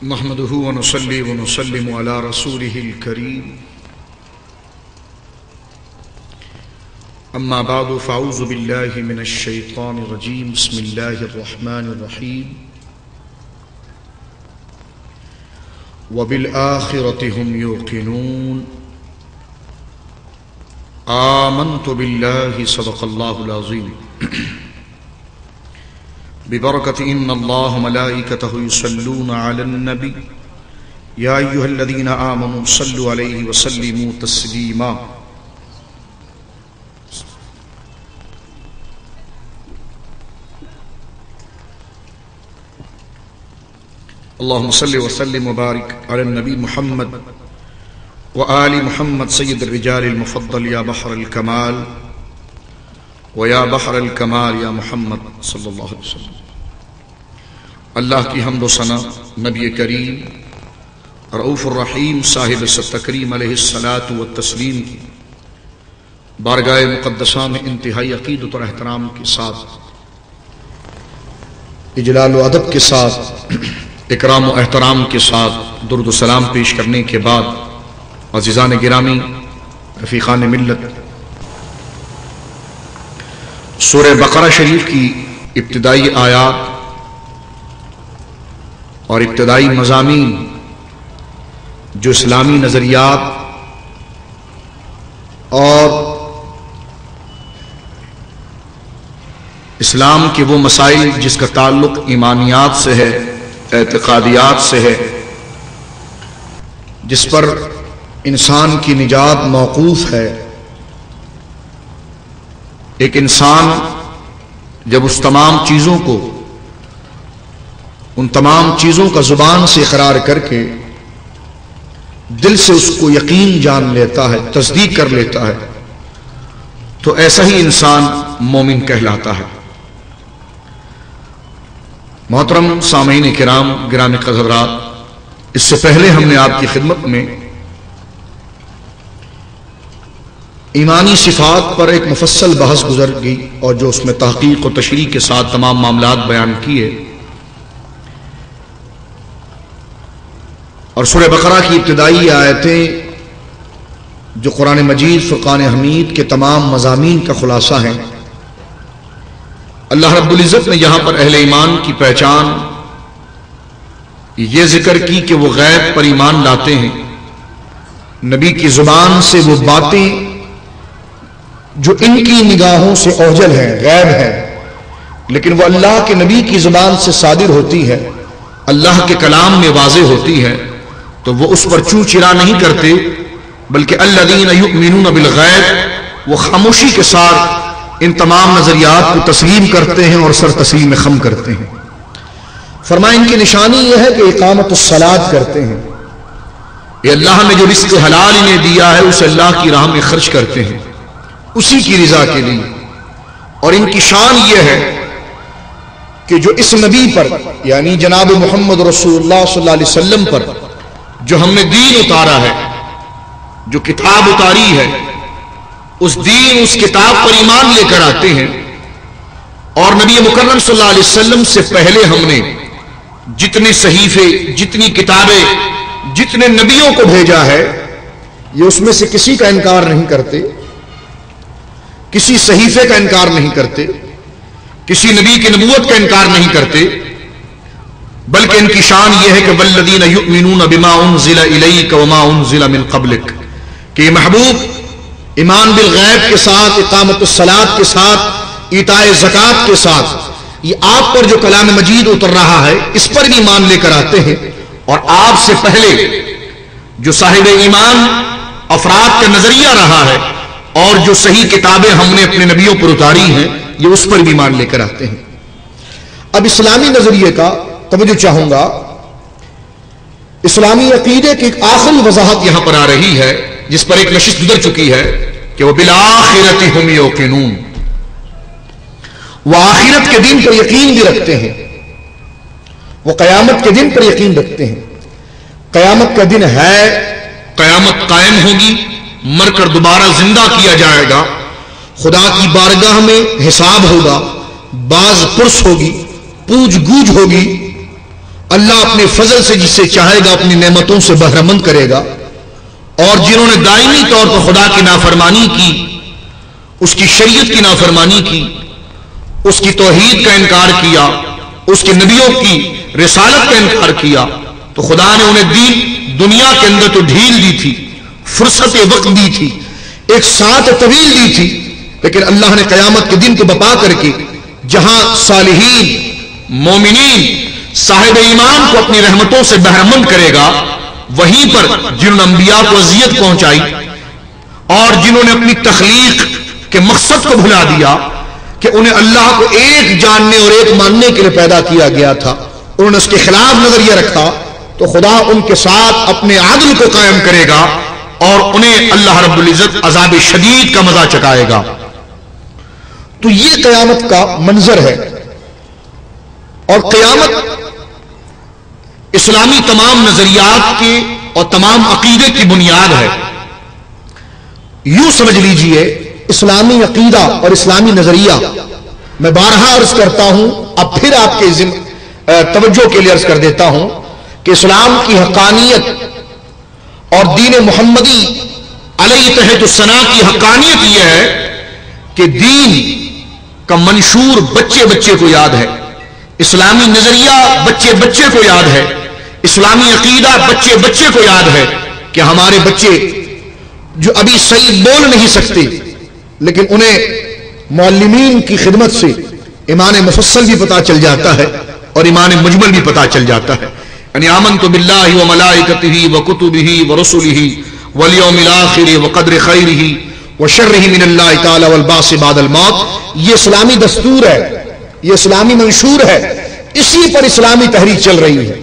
نحمده ونصلي ونسلم على رسوله الكريم أما بعد فأعوذ بالله من الشيطان الرجيم بسم الله الرحمن الرحيم وبالآخرة هم يوقنون آمنت بالله صدق الله العظيم ببركة إن الله ملائكته يصلون على النبي يا أيها الذين آمنوا صلوا عليه وسلموا تسليما اللهم صل وسلم وبارك على النبي محمد وآل محمد سيد الرجال المفضل يا بحر الكمال ويا بحر الكمال يا محمد صلی اللہ علیہ وسلم۔ اللہ کی حمد و ثنا نبی کریم رؤوف الرحیم صاحب تکریم علیہ الصلاۃ والتسلیم کی بارگاہ مقدسہ میں انتہائی عقیدت اور احترام کے ساتھ، اجلال و ادب کے ساتھ، اکرام و احترام کے ساتھ درود و سلام پیش کرنے کے بعد، عزیزان گرامی، رفیقان ملت، سورہ بقرہ شریف کی ابتدائی آیات اور ابتدائی مضامین جو اسلامی نظریات اور اسلام کے وہ مسائل جس کا تعلق ایمانیات سے ہے، اعتقادیات سے ہے، جس پر انسان کی نجات موقوف ہے، ایک انسان جب اس تمام چیزوں کو، ان تمام چیزوں کا زبان سے اقرار کر کے دل سے اس کو یقین جان لیتا ہے، تصدیق کر لیتا ہے، تو ایسا ہی انسان مومن کہلاتا ہے۔ محترم سامعین کرام، گرامی قدر حضرات، اس سے پہلے ہم نے آپ کی خدمت میں ایمانی صفات پر ایک مفصل بحث گزر گئی اور جو اس میں تحقیق و تشریح کے ساتھ تمام معاملات بیان کیے، اور سورہ بقرہ کی ابتدائی آیتیں جو قرآن مجید فرقان حمید کے تمام مضامین کا خلاصہ ہیں، اللہ رب العزت نے یہاں پر اہل ایمان کی پہچان یہ ذکر کی کہ وہ غیب پر ایمان لاتے ہیں، نبی کی زبان سے وہ باتیں جو ان کی نگاہوں سے اوجل ہیں، غیب ہیں، لیکن وہ اللہ کے نبی کی زبان سے صادر ہوتی ہے، اللہ کے کلام میں واضح ہوتی ہے، تو وہ اس پر چوں چرا نہیں کرتے، بلکہ الذین یؤمنون بالغیب، وہ خاموشی کے ساتھ ان تمام نظریات کو تسلیم کرتے ہیں اور سر تسلیم خم کرتے ہیں۔ فرمایا ان کی نشانی یہ ہے کہ اقامت الصلاۃ کرتے ہیں، یہ اللہ نے جو رزق حلال انہیں دیا ہے اسے اللہ کی راہ میں خرچ کرتے ہیں، اسی کی رضا کے لیے۔ اور ان کی شان یہ ہے کہ جو اس نبی پر، یعنی جناب محمد رسول اللہ صلی اللہ علیہ وسلم پر جو ہم نے دین اتارا ہے، جو کتاب اتاری ہے، اس دین، اس کتاب پر ایمان لے کر آتے ہیں، اور نبی مکرم صلی اللہ علیہ وسلم سے پہلے ہم نے جتنے صحیفے، جتنی کتابیں، جتنے نبیوں کو بھیجا ہے، یہ اس میں سے کسی کا انکار نہیں کرتے، کسی صحیفے کا انکار نہیں کرتے، کسی نبی کی نبوت کا انکار نہیں کرتے، بلکہ ان کی شان یہ ہے کہ والذین یؤمنون بما انزل الیک وما انزل من قبلک، کہ یہ محبوب ایمان بالغیب کے ساتھ، اقامت الصلاۃ کے ساتھ، ایتاء زکوٰۃ کے ساتھ، یہ آپ پر جو کلام مجید اتر رہا ہے اس پر بھی ایمان لے کر آتے ہیں، اور آپ سے پہلے جو صاحب ایمان افراد کا نظریہ رہا ہے اور جو صحیح کتابیں ہم نے اپنے نبیوں پر اتاری ہیں، یہ اس پر بھی ایمان لے کر آتے ہیں۔ اب اسلامی نظریے کا توجہ چاہوں گا، اسلامی عقیدے کی ایک آخری وضاحت یہاں پر آ رہی ہے جس پر ایک نشست گزر چکی ہے کہ وہ بالآخرۃ ہم یوقنون، وہ آخرت کے دن پر یقین بھی رکھتے ہیں، وہ قیامت کے دن پر یقین رکھتے ہیں۔ قیامت کا دن ہے، قیامت قائم ہوگی، مر کر دوبارہ زندہ کیا جائے گا، خدا کی بارگاہ میں حساب ہوگا، باز پرس ہوگی، پوچھ گوچھ ہوگی، اللہ اپنے فضل سے جسے چاہے گا اپنی نعمتوں سے بہرہ مند کرے گا، اور جنہوں نے دائمی طور پر خدا کی نافرمانی کی، اس کی شریعت کی نافرمانی کی، اس کی توحید کا انکار کیا، اس کے نبیوں کی رسالت کا انکار کیا، تو خدا نے انہیں دنیا کے اندر تو ڈھیل دی تھی، فرصت وقت دی تھی، ایک ساتھ طویل دی تھی، لیکن اللہ نے قیامت کے دن کو بپا کر کے جہاں صالحین، مومنین، صاحب ایمان کو اپنی رحمتوں سے بہرہ مند کرے گا، وہیں پر جنہوں نے انبیاء کو اذیت پہنچائی اور جنہوں نے اپنی تخلیق کے مقصد کو بھلا دیا کہ انہیں اللہ کو ایک جاننے اور ایک ماننے کے لیے پیدا کیا گیا تھا، انہوں نے اس کے خلاف نظریہ رکھا، تو خدا ان کے ساتھ اپنے عدل کو قائم کرے گا اور انہیں اللہ رب العزت عذاب شدید کا مزہ چکائے گا۔ تو یہ قیامت کا منظر ہے، اور قیامت اسلامی تمام نظریات کے اور تمام عقیدے کی بنیاد ہے۔ یوں سمجھ لیجئے اسلامی عقیدہ اور اسلامی نظریہ، میں بارہا عرض کرتا ہوں، اب پھر آپ کے توجہ کے لیے عرض کر دیتا ہوں کہ اسلام کی حقانیت اور دین محمدی علیہ تحت الثناء کی حقانیت یہ ہے کہ دین کا منشور بچے بچے کو یاد ہے، اسلامی نظریہ بچے بچے کو یاد ہے، اسلامی عقیدہ بچے بچے کو یاد ہے کہ ہمارے بچے جو ابھی صحیح بول نہیں سکتے لیکن انہیں معلمین کی خدمت سے ایمان مفصل بھی پتا چل جاتا ہے اور ایمان مجمل بھی پتا چل جاتا ہے، یعنی آمنت باللہ وملائکتہ وکتبہ ورسلہ والیوم الآخر وقدر خیرہ وشرہ من اللہ تعالی والبعث بعد الموت، یہ اسلامی دستور ہے، یہ اسلامی منشور ہے، اسی پر اسلامی تحریک چل رہی ہے۔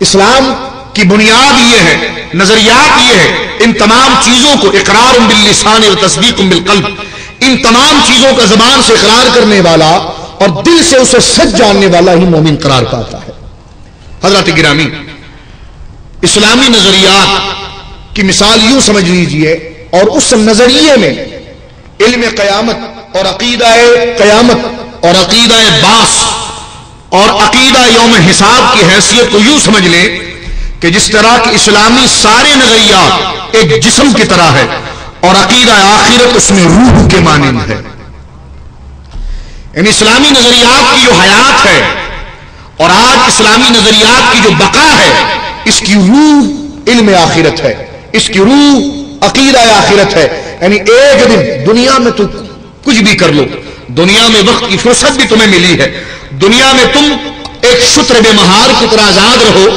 اسلام کی بنیاد یہ ہے، نظریات یہ ہے، ان تمام چیزوں کو اقرار باللسان و تصدیق بالقلب، ان تمام چیزوں کا زبان سے اقرار کرنے والا اور دل سے اسے سچ جاننے والا ہی مومن قرار پاتا ہے۔ حضرات گرامی، اسلامی نظریات کی مثال یوں سمجھ لیجئے، اور اس نظریے میں علم قیامت اور عقیدہ قیامت اور عقیدہ باس اور عقیدہ یوم حساب کی حیثیت کو یوں سمجھ لیں کہ جس طرح کہ اسلامی سارے نظریات ایک جسم کی طرح ہے اور عقیدہ آخرت اس میں روح کے مانند ہے، یعنی اسلامی نظریات کی جو حیات ہے اور آج اسلامی نظریات کی جو بقا ہے، اس کی روح علم آخرت ہے، اس کی روح عقیدہ آخرت ہے، یعنی ایک دن دنیا میں تو کچھ بھی کر لو، دنیا میں وقت کی فرصت بھی تمہیں ملی ہے، دنیا میں تم ایک شتر بے مہار کی طرح آزاد رہو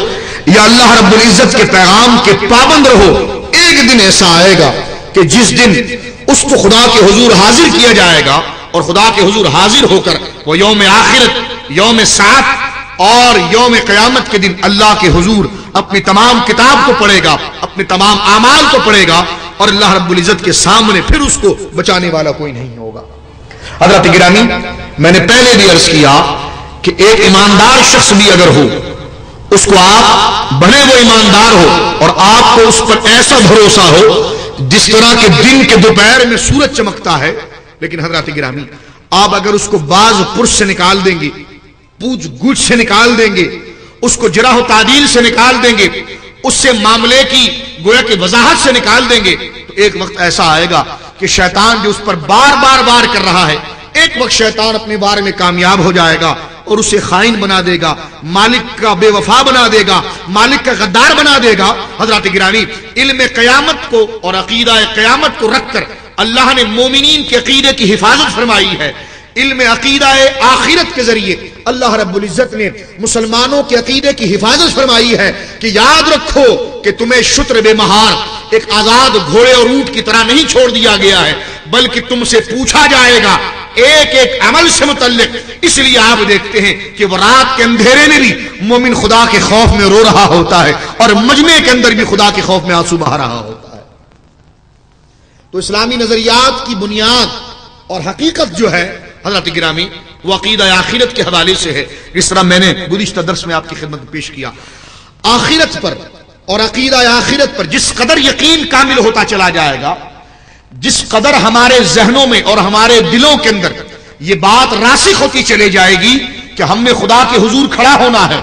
یا اللہ رب العزت کے پیغام کے پابند رہو، ایک دن ایسا آئے گا کہ جس دن اس کو خدا کے حضور حاضر کیا جائے گا، اور خدا کے حضور حاضر ہو کر وہ یوم آخرت، یوم ساعت اور یوم قیامت کے دن اللہ کے حضور اپنی تمام کتاب کو پڑھے گا، اپنے تمام اعمال کو پڑھے گا، اور اللہ رب العزت کے سامنے پھر اس کو بچانے والا کوئی نہیں ہوگا۔ حضرت گرامی، میں نے پہلے بھی عرض کیا کہ ایک ایماندار شخص بھی اگر ہو، اس کو آپ بڑے وہ ایماندار ہو اور آپ کو اس پر ایسا بھروسہ ہو جس طرح کے دن کے دوپہر میں سورج چمکتا ہے، لیکن حضرت گرامی آپ اگر اس کو باز پرس سے نکال دیں گے، پوچھ گچھ سے نکال دیں گے، اس کو جرح و تعدیل سے نکال دیں گے، اس سے معاملے کی گویا کہ وضاحت سے نکال دیں گے، تو ایک وقت ایسا آئے گا کہ شیطان جو اس پر بار بار وار کر رہا ہے، ایک وقت شیطان اپنے بارے میں کامیاب ہو جائے گا اور اسے خائن بنا دے گا، مالک کا بے وفا بنا دے گا، مالک کا غدار بنا دے گا۔ حضرات گرامی، علم قیامت کو اور عقیدہ قیامت کو رکھ کر اللہ نے مومنین کے عقیدے کی حفاظت فرمائی ہے۔ علم عقیدہ آخرت کے ذریعے اللہ رب العزت نے مسلمانوں کے عقیدے کی حفاظت فرمائی ہے کہ یاد رکھو کہ تمہیں شتر بے مہار ایک آزاد گھوڑے اور اونٹ کی طرح نہیں چھوڑ دیا گیا ہے، بلکہ تم سے پوچھا جائے گا ایک ایک عمل سے متعلق۔ اس لیے آپ دیکھتے ہیں کہ وہ رات کے اندھیرے میں بھی مومن خدا کے خوف میں رو رہا ہوتا ہے اور مجمع کے اندر بھی خدا کے خوف میں آنسو بہا رہا ہوتا ہے۔ تو اسلامی نظریات کی بنیاد اور حقیقت جو ہے حضرت گرامی وہ عقیدہ آخرت کے حوالے سے ہے، جس طرح میں نے گزشتہ درس میں آپ کی خدمت پیش کیا۔ آخرت پر اور عقیدہ آخرت پر جس قدر یقین کامل ہوتا چلا جائے گا، جس قدر ہمارے ذہنوں میں اور ہمارے دلوں کے اندر یہ بات راسخ ہوتی چلے جائے گی کہ ہم نے خدا کے حضور کھڑا ہونا ہے،